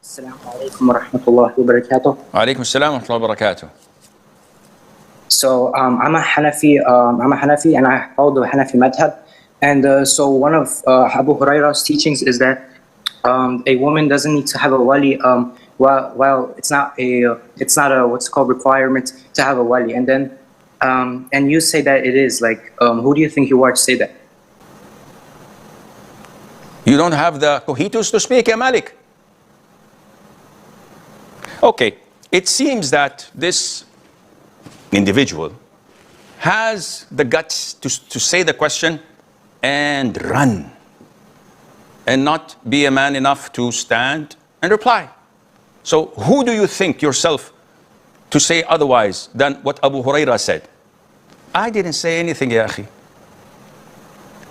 Assalamu alaikum wa rahmatullahi wa barakatuh. Alaikum assalam wa rahmatullahi wa barakatuh. So I'm a Hanafi, and I follow the Hanafi madhab. And so one of Abu Hurairah's teachings is that a woman doesn't need to have a wali. Well, it's not a what's called requirement to have a wali. And then and you say that it is. Like, who do you think you are to say that? You don't have the cohitus to speak, ya Malik. Okay, it seems that this individual has the guts to say the question and run, and not be a man enough to stand and reply. So who do you think yourself to say otherwise than what Abu Hurairah said? I didn't say anything, ya akhi.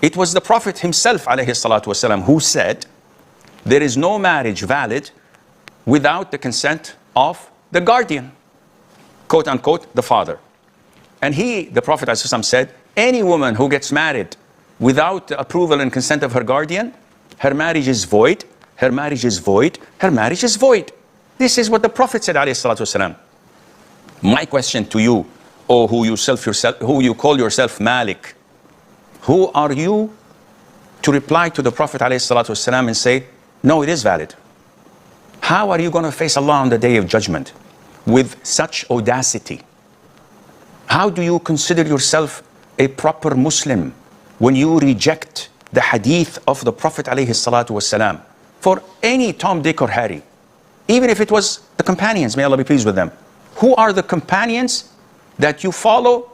It was the Prophet himself, alayhi salatu wasalam, who said, there is no marriage valid without the consent of the guardian, quote unquote, the father. And he, the Prophet ﷺ, said, any woman who gets married without the approval and consent of her guardian, her marriage is void, her marriage is void, her marriage is void. This is what the Prophet said, alayhi salatu wasalam. My question to you, or who you call yourself Malik, who are you to reply to the Prophet alayhi salatu wasalam and say, no, it is valid? How are you going to face Allah on the Day of Judgment with such audacity? How do you consider yourself a proper Muslim when you reject the hadith of the Prophet alayhi salatu wasalam for any Tom, Dick or Harry? Even if it was the companions, may Allah be pleased with them. Who are the companions that you follow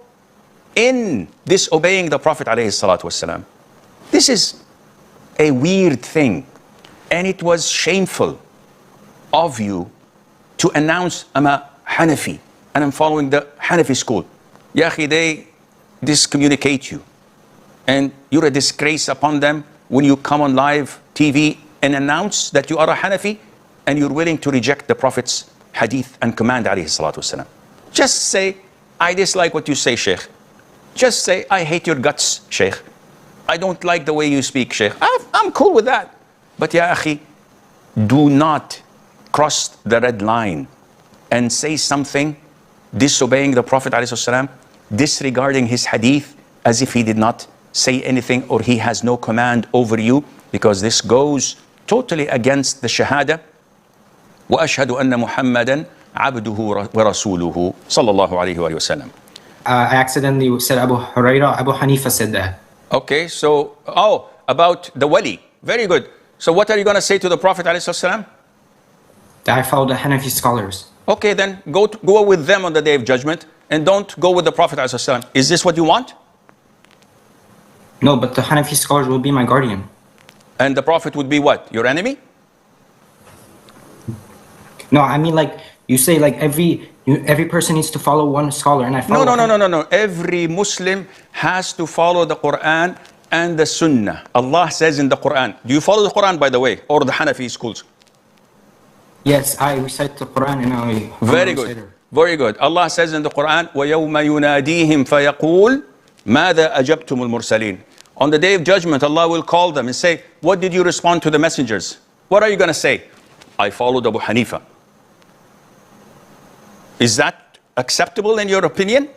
in disobeying the Prophet alayhi salatu wasalam? This is a weird thing, and it was shameful of you to announce, I'm a Hanafi and I'm following the Hanafi school. Ya akhi, they discommunicate you, and you're a disgrace upon them when you come on live TV and announce that you are a Hanafi and you're willing to reject the Prophet's hadith and command alayhi salatu wasalam. Just say, I dislike what you say, Sheikh. Just say, I hate your guts, Sheikh. I don't like the way you speak, Sheikh. I'm cool with that. But ya akhi, do not cross the red line and say something disobeying the Prophet ﷺ, disregarding his hadith as if he did not say anything or he has no command over you, because this goes totally against the shahada. وَأَشْهَدُ أَنَّ مُحَمَّدًا عَبْدُهُ وَرَسُولُهُ صلى الله عليه وآله وسلم. I accidentally said Abu Hurairah. Abu Hanifa said that. Okay, so, about the wali. Very good. So what are you going to say to the Prophet ﷺ? That I follow the Hanafi scholars. Okay, then go with them on the Day of Judgment and don't go with the Prophet ﷺ. Is this what you want? No, but the Hanafi scholars will be my guardian. And the Prophet would be what? Your enemy? No, I mean, like, you say, like, every person needs to follow one scholar, and I follow... No. Every Muslim has to follow the Qur'an and the Sunnah. Allah says in the Qur'an. Do you follow the Qur'an, by the way, or the Hanafi schools? Yes, I recite the Qur'an and I... Very good. Very good. Allah says in the Qur'an, وَيَوْمَ يُنَادِيهِمْ فَيَقُولُ مَاذَا أَجَبْتُمُ الْمُرْسَلِينَ. On the Day of Judgment, Allah will call them and say, what did you respond to the messengers? What are you going to say? I followed Abu Hanifa. Is that acceptable in your opinion?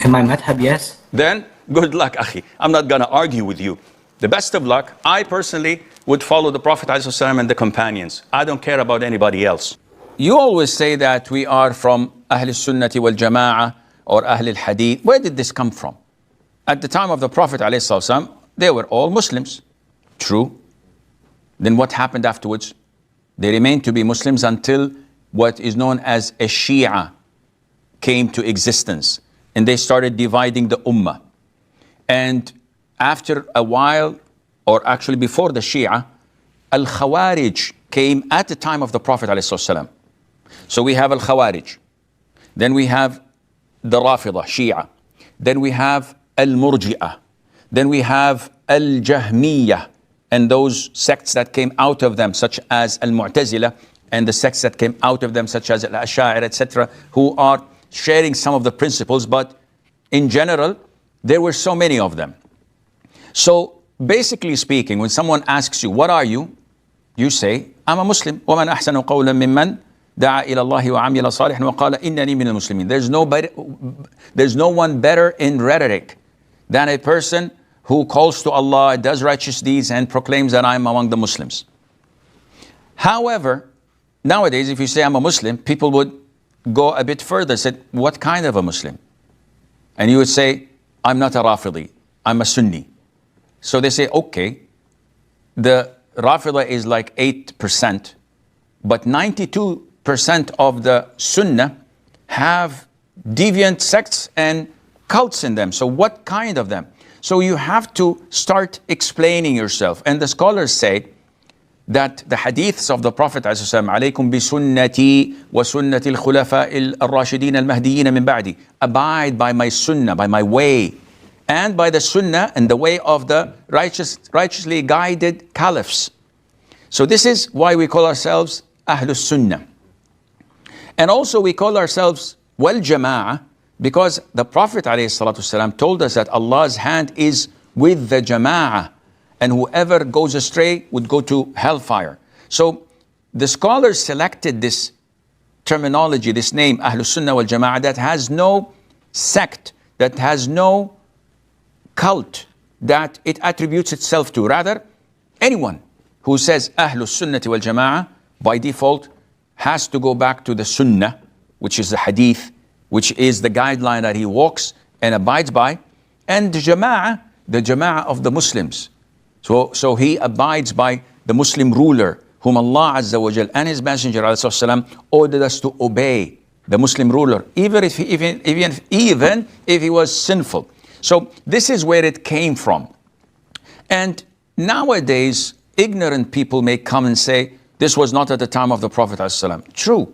In my madhab, yes. Then, good luck, akhi. I'm not going to argue with you. The best of luck. I personally would follow the Prophet ﷺ and the companions. I don't care about anybody else. You always say that we are from Ahl al-Sunnati wal-Jama'ah or Ahl al-Hadith. Where did this come from? At the time of the Prophet ﷺ, they were all Muslims. True. Then what happened afterwards? They remained to be Muslims until what is known as a Shia came to existence. And they started dividing the Ummah. And after a while, or actually before the Shia, al-Khawarij came at the time of the Prophet ﷺ. So we have al-Khawarij. Then we have the Rafidah, Shia. Then we have al-Murji'ah. Then we have al-Jahmiyyah. And those sects that came out of them, such as al-Mu'tazila, and the sects that came out of them, such as al-Asha'ir, etc., who are sharing some of the principles, but in general, there were so many of them. So basically speaking, when someone asks you, what are you? you say, I'm a Muslim. وَمَنْ أَحْسَنُ قَوْلًا مِمَّنْ دَعَا إِلَى اللَّهِ وَعَمِلَ صَالِحًا وَقَالَ إِنَّنِي مِنَ الْمُسْلِمِينَ. There's no one better in rhetoric than a person who calls to Allah, does righteous deeds, and proclaims that I'm among the Muslims. However, nowadays, if you say I'm a Muslim, people would go a bit further, said, what kind of a Muslim? And you would say, I'm not a Rafidi, I'm a Sunni. So they say, okay, the Rafida is like 8%, but 92% of the Sunnah have deviant sects and cults in them. So what kind of them? So you have to start explaining yourself. And the scholars say that the hadiths of the Prophet عليكم بسنتي وسنة الخلفاء الراشدين المهديين من بعدي, abide by my sunnah, by my way, and by the sunnah and the way of the righteously guided caliphs. So this is why we call ourselves Ahlus Sunnah. And also we call ourselves Wal Jama'ah because the Prophet ﷺ told us that Allah's hand is with the Jama'ah, and whoever goes astray would go to hellfire. So the scholars selected this terminology, this name, Ahlus Sunnah wal Jama'ah, that has no sect, that has no cult that it attributes itself to. Rather, anyone who says Ahlus Sunnah wal Jama'ah by default has to go back to the Sunnah, which is the Hadith, which is the guideline that he walks and abides by, and the Jama'ah of the Muslims. So he abides by the Muslim ruler, whom Allah Azza wa Jal and His Messenger ﷺ ordered us to obey, the Muslim ruler, even if he was sinful. So this is where it came from. And nowadays, ignorant people may come and say, this was not at the time of the Prophet ﷺ. True.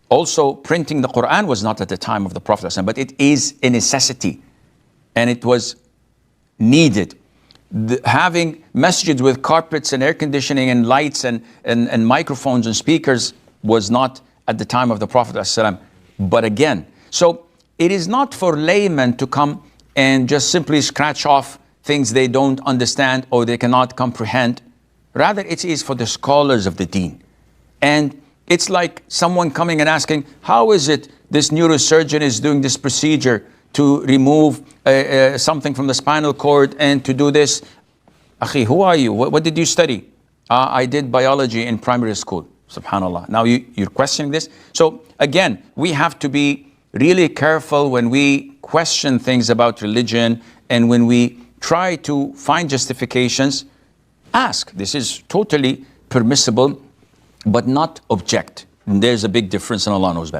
Also, printing the Qur'an was not at the time of the Prophet ﷺ, but it is a necessity, and it was needed. Having masjids with carpets and air conditioning and lights and microphones and speakers was not at the time of the Prophet ﷺ. But again, so it is not for laymen to come and just simply scratch off things they don't understand or they cannot comprehend. Rather, it is for the scholars of the deen. And it's like someone coming and asking, how is it this neurosurgeon is doing this procedure to remove something from the spinal cord and to do this? Akhi, who are you? What did you study? I did biology in primary school. Subhanallah. Now you're questioning this. So again, we have to be really careful when we question things about religion, and when we try to find justifications, ask. This is totally permissible, but not object. And there's a big difference, and Allah knows best.